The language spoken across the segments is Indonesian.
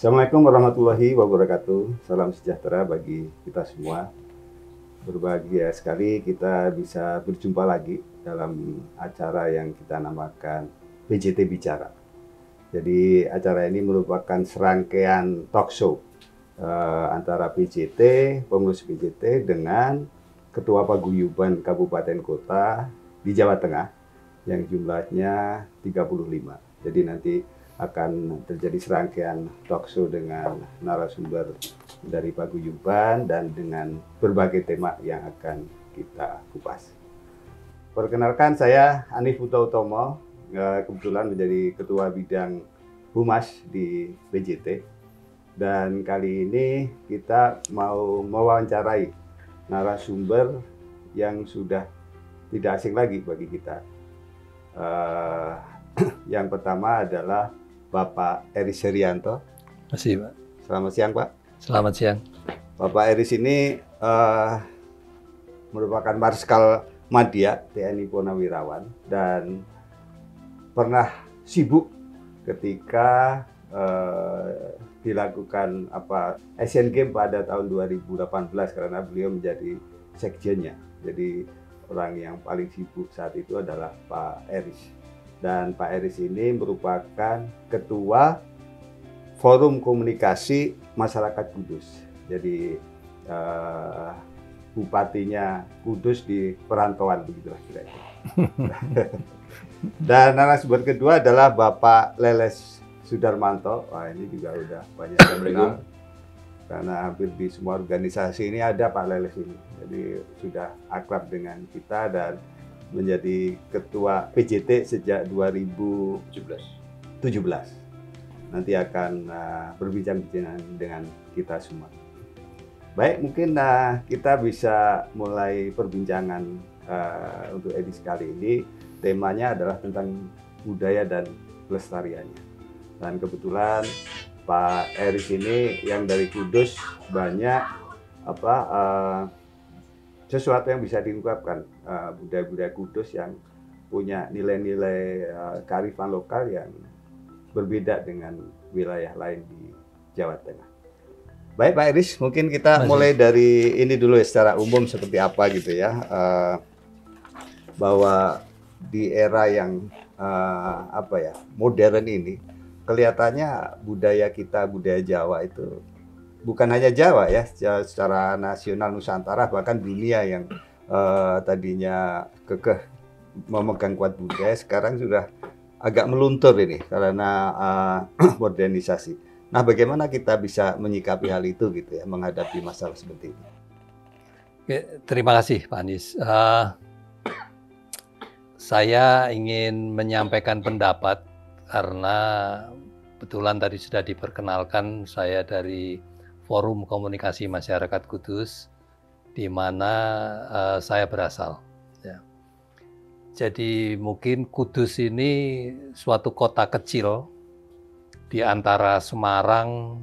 Assalamualaikum warahmatullahi wabarakatuh. Salam sejahtera bagi kita semua. Berbahagia sekali kita bisa berjumpa lagi dalam acara yang kita namakan PJT Bicara. Jadi acara ini merupakan serangkaian talk show antara PJT, pengurus PJT dengan Ketua Paguyuban Kabupaten Kota di Jawa Tengah yang jumlahnya 35. Jadi nanti akan terjadi serangkaian talk show dengan narasumber dari Paguyuban dan dengan berbagai tema yang akan kita kupas. Perkenalkan, saya Hanif Utomo, kebetulan menjadi Ketua Bidang Humas di PJT. Dan kali ini kita mau mewawancarai narasumber yang sudah tidak asing lagi bagi kita. Yang pertama adalah Bapak Eris Herianto. Masih, Pak. Selamat siang, Pak. Selamat siang. Bapak Eris ini merupakan Marskal Madya TNI Purnawirawan dan pernah sibuk ketika dilakukan Asian Games pada tahun 2018 karena beliau menjadi sekjennya. Jadi orang yang paling sibuk saat itu adalah Pak Eris. Dan Pak Eris ini merupakan Ketua Forum Komunikasi Masyarakat Kudus. Jadi bupatinya Kudus di perantauan, begitulah kira-kira. Dan narasumber kedua adalah Bapak Leles Sudarmanto. Wah, ini juga udah banyak yang kenal karena hampir di semua organisasi ini ada Pak Leles ini. Jadi sudah akrab dengan kita dan menjadi Ketua PJT sejak 2017. Nanti akan berbincang-bincang dengan kita semua. Baik, mungkin kita bisa mulai perbincangan untuk edisi kali ini. Temanya adalah tentang budaya dan pelestariannya. Dan kebetulan Pak Eris ini yang dari Kudus banyak sesuatu yang bisa diungkapkan, budaya-budaya Kudus yang punya nilai-nilai kearifan lokal yang berbeda dengan wilayah lain di Jawa Tengah. Baik Pak Eris, mungkin kita mulai dari ini dulu ya, secara umum seperti apa gitu ya, bahwa di era yang modern ini kelihatannya budaya kita, budaya Jawa itu bukan hanya Jawa ya, secara nasional Nusantara bahkan dunia yang tadinya kekeh memegang kuat budaya sekarang sudah agak meluntur ini karena modernisasi. Nah, bagaimana kita bisa menyikapi hal itu gitu ya, menghadapi masalah seperti ini? Oke, terima kasih Pak Anies. Saya ingin menyampaikan pendapat karena kebetulan tadi sudah diperkenalkan saya dari Forum Komunikasi Masyarakat Kudus, di mana saya berasal. Ya. Jadi mungkin Kudus ini suatu kota kecil di antara Semarang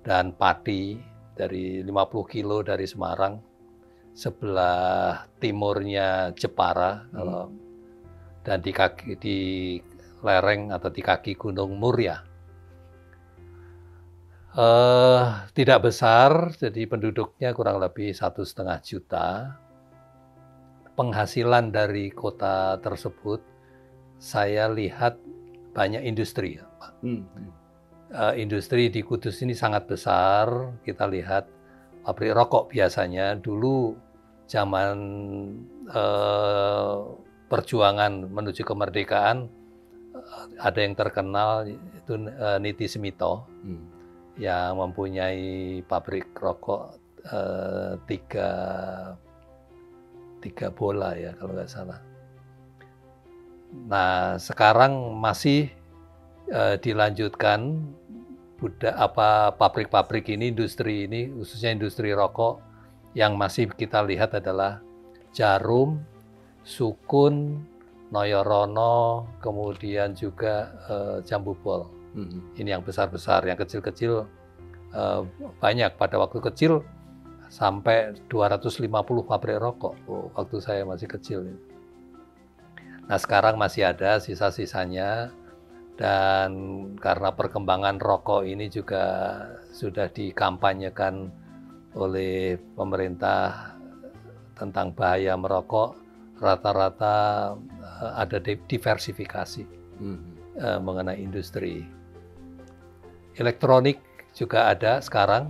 dan Pati, dari 50 kilo dari Semarang, sebelah timurnya Jepara, dan di lereng atau di kaki Gunung Muria. Tidak besar, jadi penduduknya kurang lebih 1,5 juta. Penghasilan dari kota tersebut, saya lihat banyak industri. Industri di Kudus ini sangat besar. Kita lihat pabrik rokok biasanya. Dulu zaman perjuangan menuju kemerdekaan, ada yang terkenal itu Niti Smito. Yang mempunyai pabrik rokok tiga bola ya kalau nggak salah. Nah sekarang masih dilanjutkan pabrik-pabrik ini, industri ini, khususnya industri rokok yang masih kita lihat adalah Jarum, Sukun, Noyorono, kemudian juga Jambu Bol. Ini yang besar-besar, yang kecil-kecil banyak. Pada waktu kecil sampai 250 pabrik rokok waktu saya masih kecil. Nah sekarang masih ada sisa-sisanya, Dan karena perkembangan rokok ini juga sudah dikampanyekan oleh pemerintah tentang bahaya merokok, rata-rata ada diversifikasi mengenai industri. Elektronik juga ada sekarang,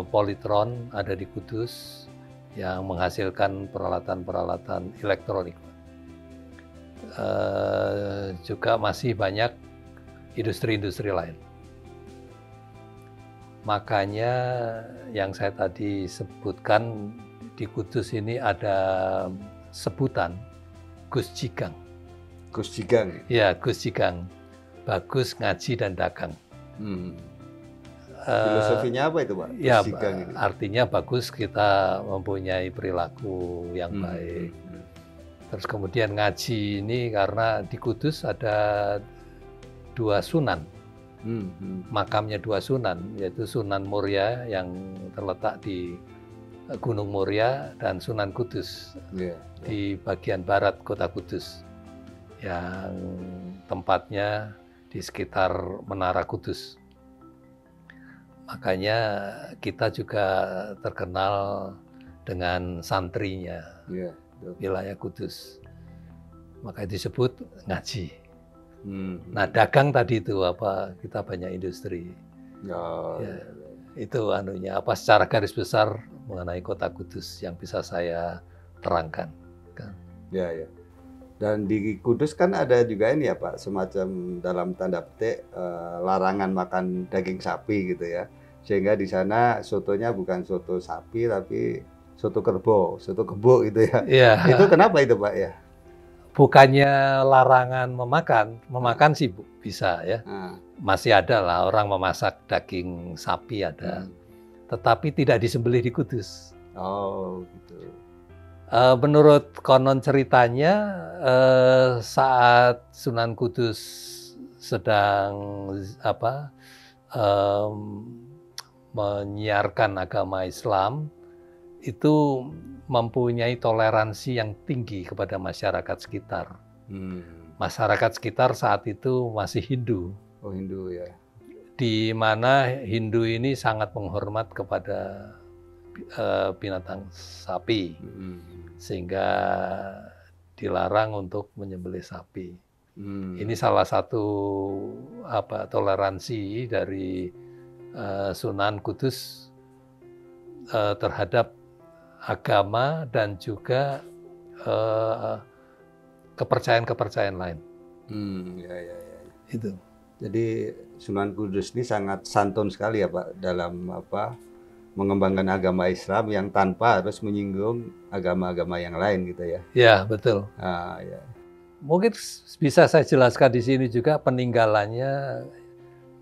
Polytron ada di Kudus yang menghasilkan peralatan-peralatan elektronik. Juga masih banyak industri-industri lain. Makanya yang saya tadi sebutkan di Kudus ini ada sebutan Gus Jigang. Gus Jigang? Ya, Gus Jigang. Bagus ngaji dan dagang. Filosofinya apa itu, Pak? Gus Ya, Jigang ini? artinya bagus kita mempunyai perilaku yang baik. Terus kemudian ngaji ini karena di Kudus ada 2 sunan, makamnya 2 sunan, yaitu Sunan Muria yang terletak di Gunung Muria dan Sunan Kudus di bagian barat kota Kudus, yang tempatnya di sekitar Menara Kudus. Makanya kita juga terkenal dengan santrinya. Wilayah Kudus, maka disebut ngaji. Nah, dagang tadi itu apa? Kita banyak industri. Itu anunya apa? Secara garis besar mengenai kota Kudus yang bisa saya terangkan. Ya. Dan di Kudus kan ada juga ini ya Pak, semacam dalam tanda petik larangan makan daging sapi gitu ya. Sehingga di sana sotonya bukan soto sapi tapi soto kerbau, soto kebo gitu ya. Itu kenapa itu Pak ya? Bukannya larangan memakan sih bisa ya. Masih ada lah orang memasak daging sapi ada, tetapi tidak disembelih di Kudus. Oh gitu. Menurut konon ceritanya saat Sunan Kudus sedang menyiarkan agama Islam, itu mempunyai toleransi yang tinggi kepada masyarakat sekitar. Masyarakat sekitar saat itu masih Hindu. Oh Hindu ya. Di mana Hindu ini sangat menghormat kepada binatang sapi, sehingga dilarang untuk menyembelih sapi. Ini salah satu toleransi dari Sunan Kudus terhadap agama dan juga kepercayaan-kepercayaan lain. Ya. Itu. Jadi Sunan Kudus ini sangat santun sekali ya Pak dalam mengembangkan agama Islam yang tanpa harus menyinggung agama-agama yang lain gitu ya. Ya, betul. Ya. Mungkin bisa saya jelaskan di sini juga peninggalannya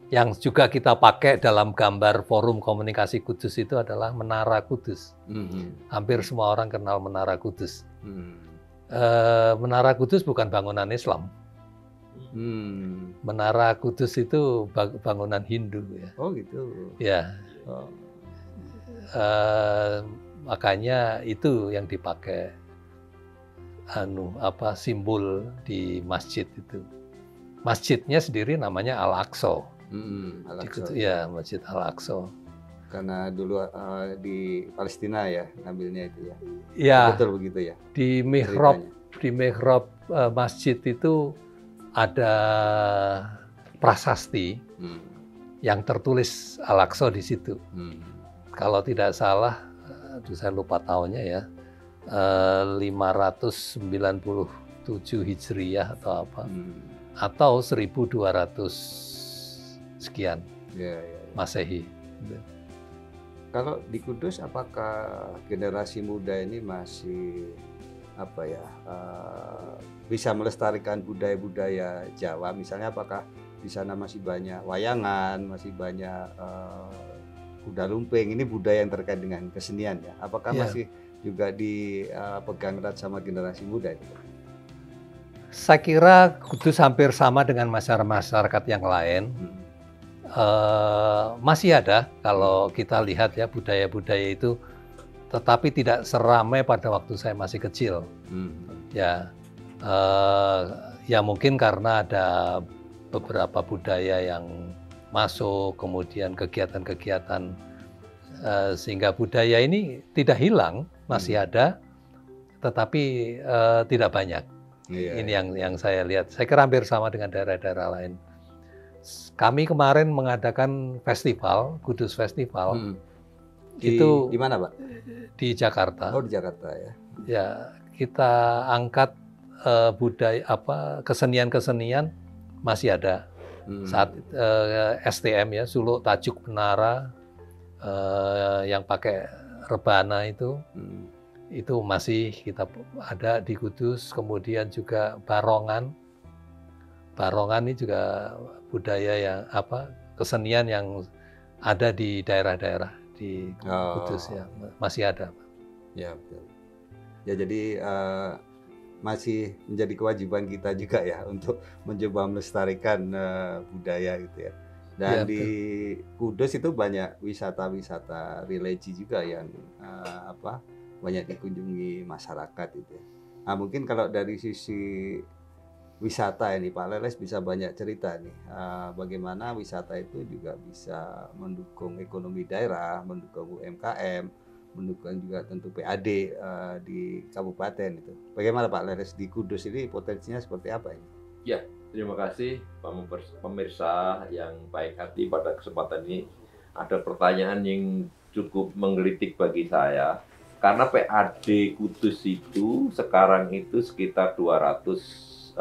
yang juga kita pakai dalam gambar forum komunikasi Kudus itu adalah Menara Kudus. Hampir semua orang kenal Menara Kudus. Menara Kudus bukan bangunan Islam. Menara Kudus itu bangunan Hindu ya. Oh gitu. Ya. Makanya itu yang dipakai simbol di masjid itu. Masjidnya sendiri namanya Al-Aqsa. Al-Aqsa. Ya, Masjid Al-Aqsa. Karena dulu di Palestina ya ngambilnya itu ya. Ya. Betul begitu ya. Di mihrab masjid itu ada prasasti yang tertulis Al-Aqsa di situ. Kalau tidak salah, saya lupa tahunnya ya, 597 Hijriyah atau apa, atau 1200 sekian Masehi. Kalau di Kudus, apakah generasi muda ini masih bisa melestarikan budaya-budaya Jawa? Misalnya, apakah di sana masih banyak wayangan, masih banyak kuda lumping? Ini budaya yang terkait dengan kesenian ya. Apakah masih juga dipegang erat sama generasi muda itu? Saya kira Kudus hampir sama dengan masyarakat yang lain. Masih ada kalau kita lihat ya budaya-budaya itu, tetapi tidak seramai pada waktu saya masih kecil. Ya mungkin karena ada beberapa budaya yang masuk, kemudian kegiatan-kegiatan, sehingga budaya ini tidak hilang, masih ada, tetapi tidak banyak. Iya, Ini iya, yang saya lihat. Saya kira hampir sama dengan daerah-daerah lain. Kami kemarin mengadakan festival, Kudus Festival, itu di mana, Pak? di Jakarta. Oh, di Jakarta ya. Ya, kita angkat budaya kesenian-kesenian masih ada. Saat STM ya, suluk tajuk menara, yang pakai rebana itu masih kita ada di Kudus. Kemudian juga barongan ini juga budaya yang kesenian yang ada di daerah-daerah di Kudus ya, masih ada. Ya, betul. Ya, jadi masih menjadi kewajiban kita juga ya untuk mencoba melestarikan budaya gitu ya. Dan Ya, di Kudus itu banyak wisata-wisata religi juga yang banyak dikunjungi masyarakat itu ya. Nah, mungkin kalau dari sisi wisata ini Pak Leles bisa banyak cerita nih, bagaimana wisata itu juga bisa mendukung ekonomi daerah, mendukung UMKM, mendukung juga tentu PAD di kabupaten itu. Bagaimana Pak Leles di Kudus ini potensinya seperti apa ini? Ya, terima kasih Pak pemirsa yang baik hati. Pada kesempatan ini ada pertanyaan yang cukup menggelitik bagi saya. Karena PAD Kudus itu sekarang itu sekitar 249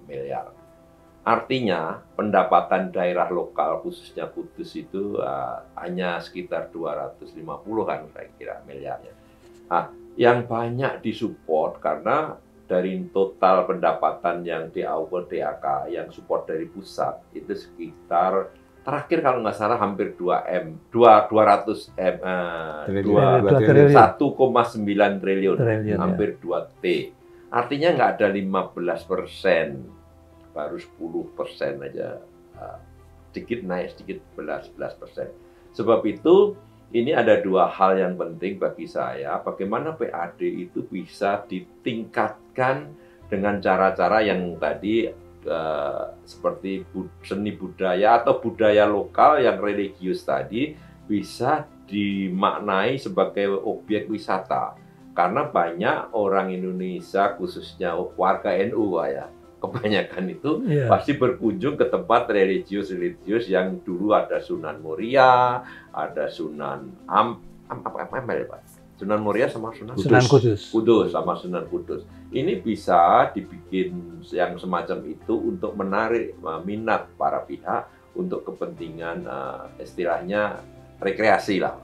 miliar. Artinya pendapatan daerah lokal khususnya Kudus itu hanya sekitar 250-an kira-kira miliarnya. Nah, yang banyak disupport karena dari total pendapatan yang DAU DAK yang support dari pusat itu sekitar terakhir kalau nggak salah hampir 200 M, 1,9 triliun, hampir 2 T. Artinya nggak ada 15%, baru 10% aja, sedikit naik, sedikit 11%. Sebab itu ini ada dua hal yang penting bagi saya, bagaimana PAD itu bisa ditingkatkan dengan cara-cara yang tadi seperti seni budaya atau budaya lokal yang religius tadi bisa dimaknai sebagai objek wisata. Karena banyak orang Indonesia, khususnya warga NU ya, kebanyakan itu pasti berkunjung ke tempat religius yang dulu ada Sunan Muria, ada Sunan Sunan Muria sama Sunan Kudus sama Sunan Kudus. Ini bisa dibikin yang semacam itu untuk menarik minat para pihak untuk kepentingan istilahnya rekreasi lah.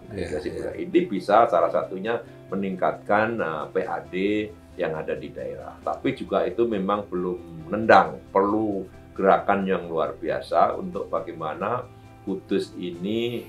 Ini bisa salah satunya meningkatkan PAD yang ada di daerah. Tapi juga itu memang belum nendang, perlu gerakan yang luar biasa untuk bagaimana Kudus ini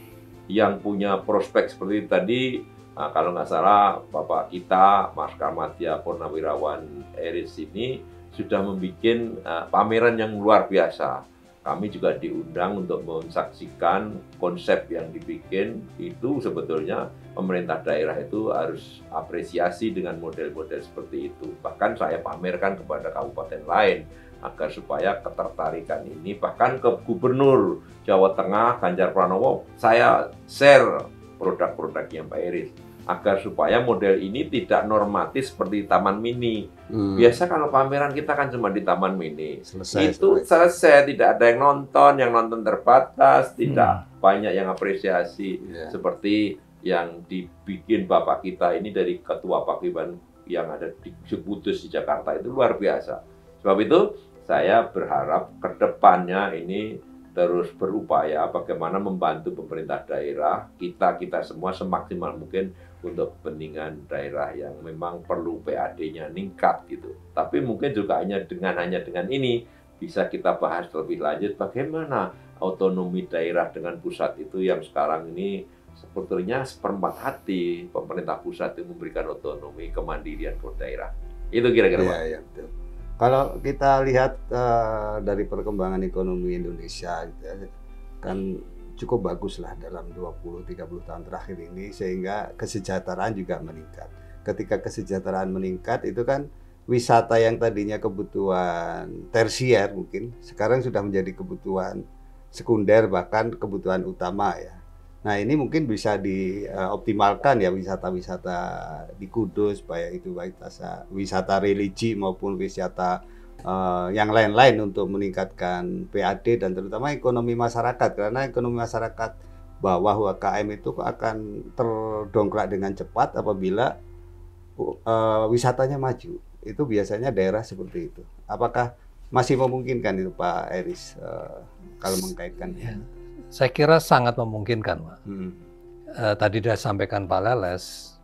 yang punya prospek seperti tadi, kalau nggak salah Bapak kita, Mas Karmadya Purnawirawan Eris ini sudah membuat pameran yang luar biasa. Kami juga diundang untuk mensaksikan konsep yang dibikin. Itu sebetulnya pemerintah daerah itu harus apresiasi dengan model-model seperti itu. Bahkan saya pamerkan kepada kabupaten lain agar supaya ketertarikan ini, bahkan ke Gubernur Jawa Tengah Ganjar Pranowo, saya share produk-produknya Pak Eris agar supaya model ini tidak normatif seperti taman mini. Biasa kalau pameran kita kan cuma di taman mini. Selesai, tidak ada yang nonton terbatas, tidak banyak yang apresiasi. Seperti yang dibikin Bapak kita ini dari Ketua Paguyuban yang ada di Kudus di Jakarta itu luar biasa. Sebab itu saya berharap ke depannya ini terus berupaya bagaimana membantu pemerintah daerah, kita semua semaksimal mungkin untuk kepentingan daerah yang memang perlu PAD-nya meningkat gitu. Tapi mungkin juga hanya dengan ini bisa kita bahas lebih lanjut bagaimana otonomi daerah dengan pusat itu yang sekarang ini sebetulnya seperempat hati pemerintah pusat itu memberikan otonomi kemandirian ke daerah. Itu kira-kira Pak. Ya, betul. Kalau kita lihat dari perkembangan ekonomi Indonesia gitu ya, kan cukup bagus lah dalam 20-30 tahun terakhir ini, sehingga kesejahteraan juga meningkat. Ketika kesejahteraan meningkat itu kan wisata yang tadinya kebutuhan tersier mungkin sekarang sudah menjadi kebutuhan sekunder, bahkan kebutuhan utama ya. Nah ini mungkin bisa dioptimalkan ya wisata-wisata di Kudus, baik itu wisata religi maupun wisata yang lain-lain untuk meningkatkan PAD dan terutama ekonomi masyarakat, karena ekonomi masyarakat bawah UMKM itu akan terdongkrak dengan cepat apabila wisatanya maju. Itu biasanya daerah seperti itu. Apakah masih memungkinkan itu Pak Eris kalau mengkaitkan? Ya, saya kira sangat memungkinkan, Pak. Tadi sudah sampaikan Pak Leles,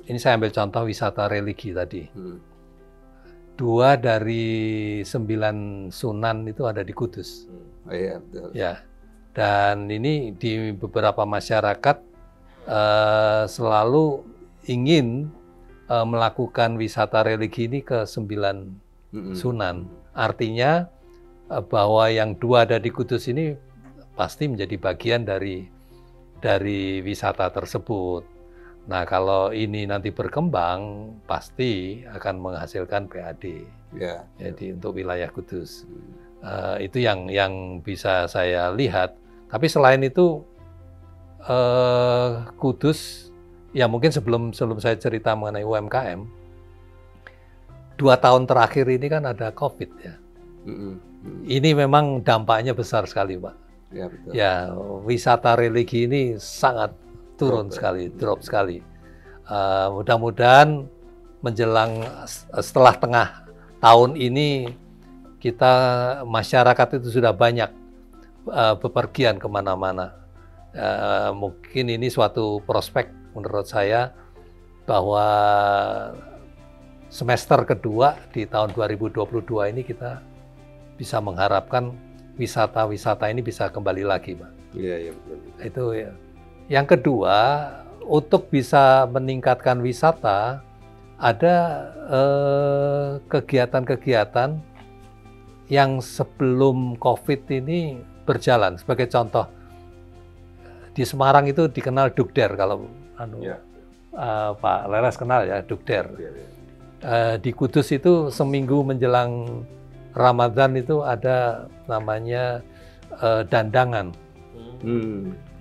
ini saya ambil contoh wisata religi tadi. 2 dari 9 sunan itu ada di Kudus. Oh, iya, betul. Ya, dan ini di beberapa masyarakat selalu ingin melakukan wisata religi ini ke 9 sunan. Artinya bahwa yang 2 ada di Kudus ini pasti menjadi bagian dari wisata tersebut. Nah, kalau ini nanti berkembang, pasti akan menghasilkan PAD. Ya. Jadi untuk wilayah Kudus. Itu yang bisa saya lihat. Tapi selain itu, Kudus, ya mungkin sebelum saya cerita mengenai UMKM, 2 tahun terakhir ini kan ada COVID ya. Ini memang dampaknya besar sekali, Pak. Ya, betul. Ya, wisata religi ini sangat turun drop sekali. Mudah-mudahan menjelang setelah tengah tahun ini masyarakat itu sudah banyak bepergian kemana-mana. Mungkin ini suatu prospek menurut saya bahwa semester kedua di tahun 2022 ini kita bisa mengharapkan wisata-wisata ini bisa kembali lagi, Pak. Iya, iya betul. Itu ya. Yang kedua, untuk bisa meningkatkan wisata, ada kegiatan-kegiatan yang sebelum COVID ini berjalan. Sebagai contoh, di Semarang itu dikenal Dukder, kalau Pak Leles kenal ya, Dukder. Di Kudus itu seminggu menjelang Ramadan itu ada namanya dandangan.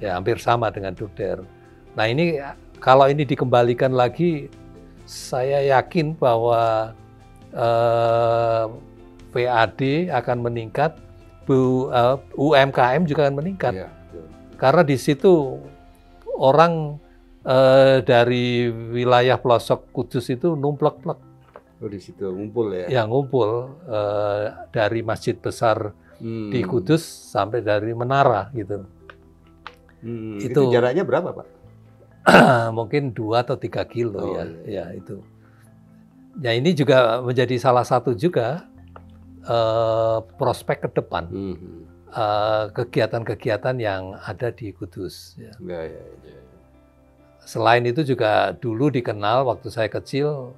Ya, hampir sama dengan Dukder. Nah ini kalau ini dikembalikan lagi, saya yakin bahwa PAD akan meningkat, UMKM juga akan meningkat. Ya, karena di situ orang dari wilayah pelosok Kudus itu numplek-plek. Oh, di situ ngumpul ya? Ya, ngumpul dari masjid besar di Kudus sampai dari menara gitu. Itu jaraknya berapa, Pak? Mungkin 2 atau 3 kilo ya. Ya itu. Ya ini juga menjadi salah satu juga prospek ke depan. Kegiatan-kegiatan yang ada di Kudus. Ya. Selain itu juga dulu dikenal waktu saya kecil,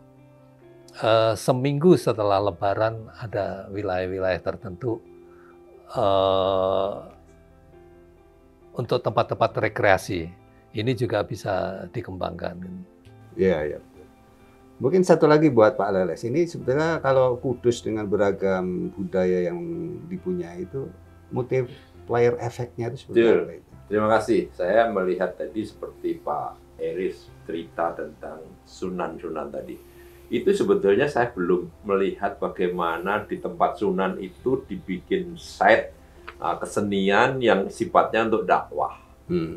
seminggu setelah Lebaran ada wilayah-wilayah tertentu untuk tempat-tempat rekreasi. Ini juga bisa dikembangkan. Iya, iya. Mungkin satu lagi buat Pak Leles. Ini sebetulnya kalau Kudus dengan beragam budaya yang dipunyai itu, multiplier efeknya itu seperti apa itu? Terima kasih. Saya melihat tadi seperti Pak Eris cerita tentang sunan-sunan tadi. Itu sebetulnya saya belum melihat bagaimana di tempat sunan itu dibikin site kesenian yang sifatnya untuk dakwah.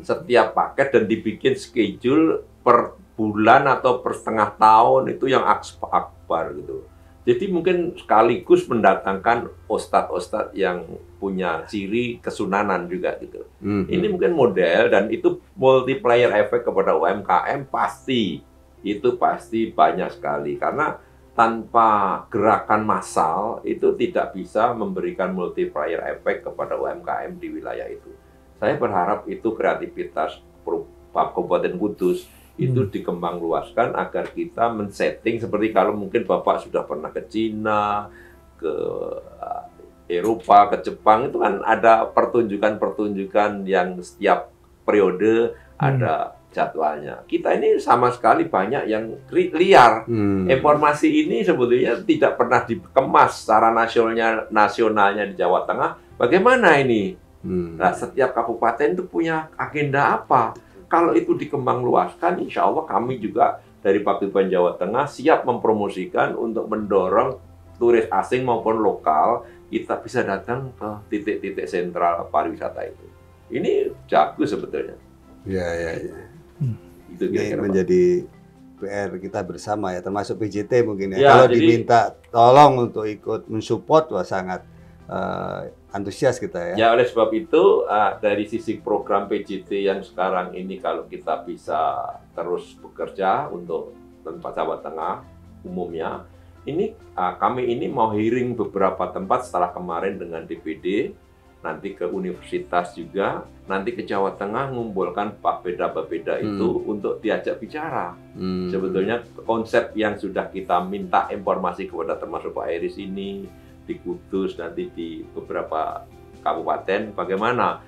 Setiap paket dan dibikin schedule per bulan atau per setengah tahun itu yang akbar gitu. Jadi mungkin sekaligus mendatangkan ustadz-ustadz yang punya ciri kesunanan juga gitu. Ini mungkin model dan itu multiplier effect kepada UMKM pasti. Itu pasti banyak sekali karena tanpa gerakan massal itu tidak bisa memberikan multiplier effect kepada UMKM di wilayah itu. Saya berharap itu kreativitas Kabupaten Kudus itu dikembang luaskan agar kita men-setting seperti kalau mungkin Bapak sudah pernah ke Cina, ke Eropa, ke Jepang, itu kan ada pertunjukan-pertunjukan yang setiap periode ada jadwalnya. Kita ini sama sekali banyak yang liar. Informasi ini sebetulnya tidak pernah dikemas secara nasionalnya di Jawa Tengah. Bagaimana ini? Nah, setiap kabupaten itu punya agenda apa? Kalau itu dikembang luaskan, insya Allah kami juga dari Paguyuban Jawa Tengah siap mempromosikan untuk mendorong turis asing maupun lokal kita bisa datang ke titik-titik sentral pariwisata itu. Ini jago sebetulnya. Ya. Itu ini menjadi PR kita bersama ya, termasuk PJT mungkin ya. Ya, kalau jadi, diminta tolong untuk ikut mensupport, wah sangat antusias kita ya. Ya, oleh sebab itu dari sisi program PJT yang sekarang ini kalau kita bisa terus bekerja untuk tempat Jawa Tengah umumnya, ini kami ini mau hiring beberapa tempat setelah kemarin dengan DPD, nanti ke universitas juga, nanti ke Jawa Tengah ngumpulkan bapeda-bapeda itu untuk diajak bicara. Sebetulnya konsep yang sudah kita minta informasi kepada termasuk Pak Iris ini, di Kudus, nanti di beberapa kabupaten, bagaimana?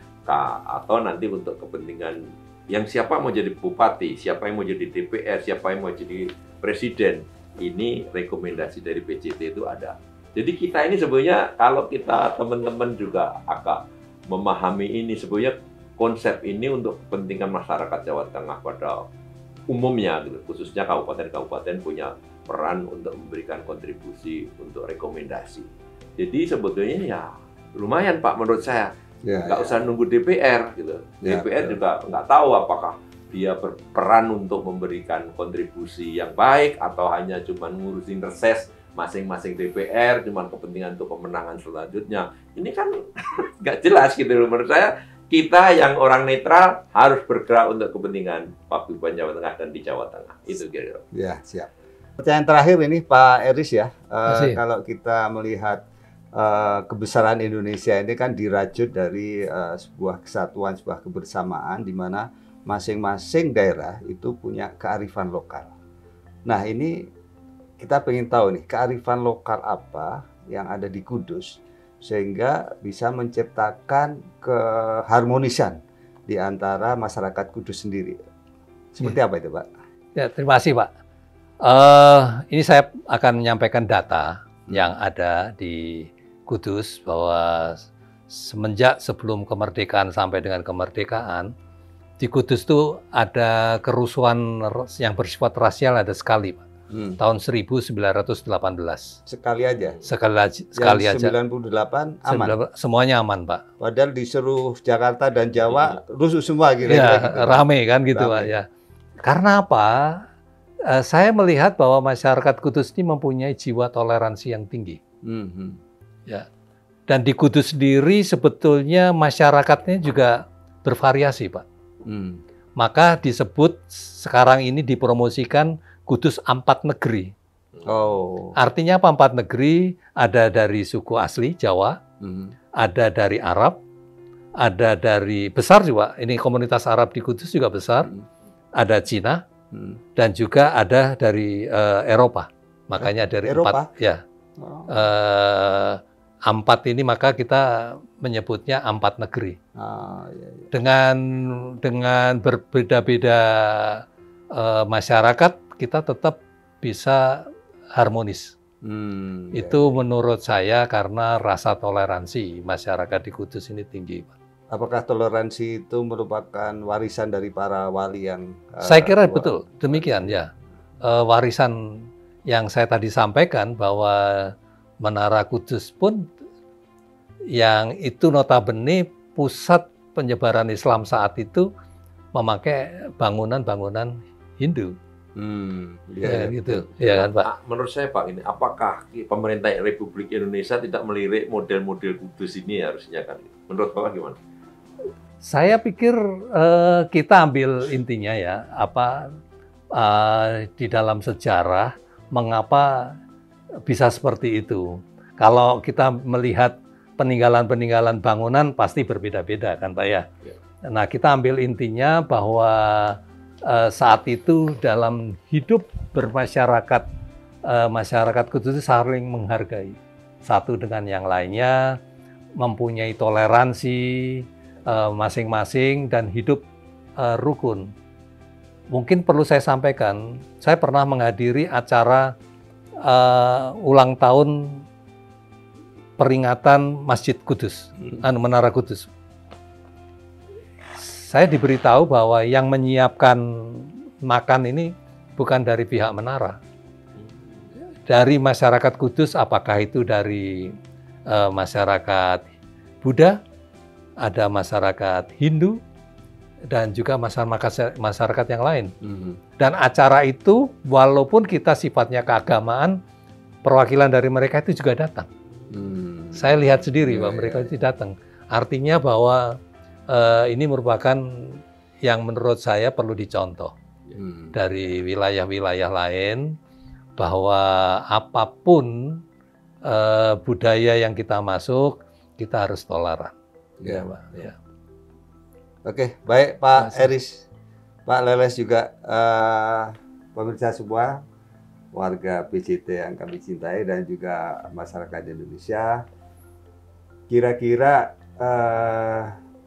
Atau nanti untuk kepentingan yang siapa mau jadi bupati, siapa yang mau jadi DPR, siapa yang mau jadi presiden, ini rekomendasi dari PJT itu ada. Jadi kita ini sebenarnya kalau kita teman-teman juga agak memahami ini, sebenarnya konsep ini untuk kepentingan masyarakat Jawa Tengah pada umumnya, gitu. Khususnya kabupaten-kabupaten punya peran untuk memberikan kontribusi untuk rekomendasi. Jadi sebetulnya ya lumayan Pak menurut saya, nggak usah nunggu DPR gitu. DPR juga nggak tahu apakah dia berperan untuk memberikan kontribusi yang baik atau hanya cuma ngurusin reses masing-masing DPR, cuma kepentingan untuk pemenangan selanjutnya. Ini kan nggak jelas gitu loh. Menurut saya kita yang orang netral harus bergerak untuk kepentingan Paguyuban Jawa Tengah dan di Jawa Tengah. Itu kira-kira. Ya, siap. Pertanyaan terakhir ini Pak Iris ya, kalau kita melihat kebesaran Indonesia ini kan dirajut dari sebuah kesatuan, sebuah kebersamaan di mana masing-masing daerah itu punya kearifan lokal. Nah, ini kita pengen tahu nih, kearifan lokal apa yang ada di Kudus sehingga bisa menciptakan keharmonisan di antara masyarakat Kudus sendiri. Seperti apa itu, Pak? Ya, terima kasih, Pak. Ini saya akan menyampaikan data yang ada di Kudus bahwa semenjak sebelum kemerdekaan sampai dengan kemerdekaan, di Kudus itu ada kerusuhan yang bersifat rasial ada sekali, Pak. Tahun 1918. Sekali aja? Sekali aja. 98 aman? Semuanya aman, Pak. Padahal di seluruh Jakarta dan Jawa rusuh semua gitu. Ya, gitu. Rame kan gitu, Pak. Ya. Karena apa? Saya melihat bahwa masyarakat Kudus ini mempunyai jiwa toleransi yang tinggi. Ya. Dan di Kudus sendiri sebetulnya masyarakatnya juga bervariasi, Pak. Maka disebut sekarang ini dipromosikan Kudus 4 negeri. Artinya apa 4 negeri? Ada dari suku asli Jawa, ada dari Arab, ada dari besar juga. Ini komunitas Arab di Kudus juga besar. Ada Cina dan juga ada dari Eropa. Makanya dari Eropa? 4 ya. 4 ini maka kita menyebutnya 4 negeri. Dengan berbeda-beda masyarakat kita tetap bisa harmonis. Itu menurut saya karena rasa toleransi masyarakat di Kudus ini tinggi, Pak. Apakah toleransi itu merupakan warisan dari para wali yang... Saya kira betul, demikian ya. Warisan yang saya tadi sampaikan bahwa Menara Kudus pun yang itu notabene pusat penyebaran Islam saat itu memakai bangunan-bangunan Hindu. Gitu. Ya kan, Pak? Menurut saya, Pak, ini apakah pemerintah Republik Indonesia tidak melirik model-model Kudus ini harusnya kan? Menurut Bapak gimana? Saya pikir kita ambil intinya ya, di dalam sejarah mengapa bisa seperti itu. Kalau kita melihat peninggalan-peninggalan bangunan pasti berbeda-beda kan, Pak ya. Nah, kita ambil intinya bahwa saat itu dalam hidup bermasyarakat, masyarakat Kudus itu saling menghargai satu dengan yang lainnya, mempunyai toleransi masing-masing dan hidup rukun. mungkin perlu saya sampaikan, saya pernah menghadiri acara ulang tahun peringatan Masjid Kudus, Menara Kudus. Saya diberitahu bahwa yang menyiapkan makan ini bukan dari pihak menara, dari masyarakat Kudus, apakah itu dari masyarakat Buddha, ada masyarakat Hindu, dan juga masyarakat yang lain. Dan acara itu, walaupun kita sifatnya keagamaan, perwakilan dari mereka itu juga datang. Saya lihat sendiri bahwa mereka itu datang. Artinya bahwa ini merupakan yang menurut saya perlu dicontoh dari wilayah-wilayah lain, bahwa apapun budaya yang kita masuk, kita harus toleran. Ya, Pak. Ya. Oke, baik Pak Eris, Pak Leles juga, pemirsa semua, warga PJT yang kami cintai dan juga masyarakat Indonesia. Kira-kira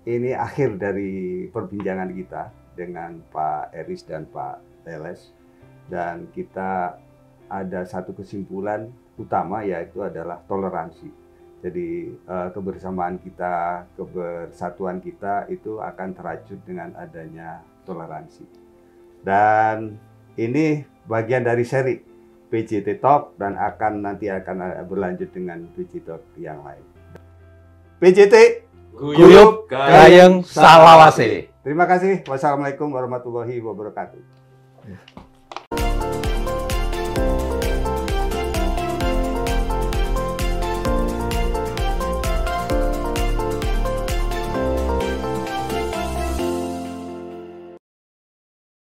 ini akhir dari perbincangan kita dengan Pak Eris dan Pak Leles, dan kita ada satu kesimpulan utama, yaitu adalah toleransi. Jadi kebersamaan kita, kebersatuan kita itu akan terwujud dengan adanya toleransi. Dan ini bagian dari seri PJT Talk dan nanti akan berlanjut dengan PJT Talk yang lain. PJT Guyub Gayeng Salawase. Terima kasih. Wassalamualaikum warahmatullahi wabarakatuh.